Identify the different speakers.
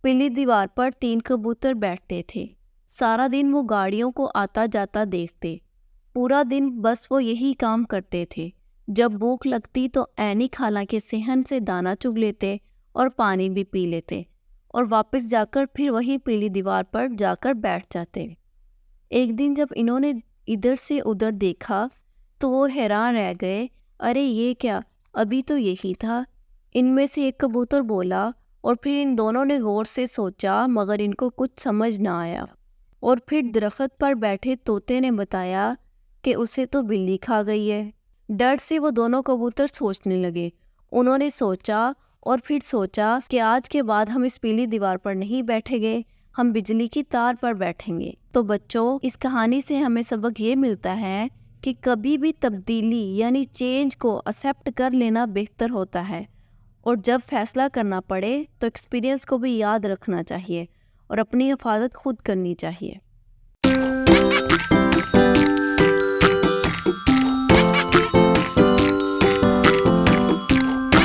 Speaker 1: پیلی دیوار پر 3 کبوتر بیٹھتے تھے۔ سارا دن وہ گاڑیوں کو آتا جاتا دیکھتے۔ پورا دن بس وہ یہی کام کرتے تھے۔ جب بھوک لگتی تو عینی خالہ کے صحن سے دانہ چگ لیتے اور پانی بھی پی لیتے اور واپس جا کر پھر وہی پیلی دیوار پر جا کر بیٹھ جاتے۔ ایک دن جب انہوں نے ادھر سے ادھر دیکھا تو وہ حیران رہ گئے، ارے یہ کیا، ابھی تو یہی تھا۔ ان میں سے ایک کبوتر بولا اور پھر ان دونوں نے غور سے سوچا مگر ان کو کچھ سمجھ نہ آیا، اور پھر درخت پر بیٹھے طوطے نے بتایا کہ اسے تو بلی کھا گئی ہے۔ ڈر سے وہ دونوں کبوتر سوچنے لگے۔ انہوں نے سوچا اور پھر سوچا کہ آج کے بعد ہم اس پیلی دیوار پر نہیں بیٹھیں گے، ہم بجلی کی تار پر بیٹھیں گے۔ تو بچوں، اس کہانی سے ہمیں سبق یہ ملتا ہے کہ کبھی بھی تبدیلی یعنی چینج کو ایکسیپٹ کر لینا بہتر ہوتا ہے، اور جب فیصلہ کرنا پڑے تو ایکسپیرینس کو بھی یاد رکھنا چاہیے اور اپنی حفاظت خود کرنی چاہیے۔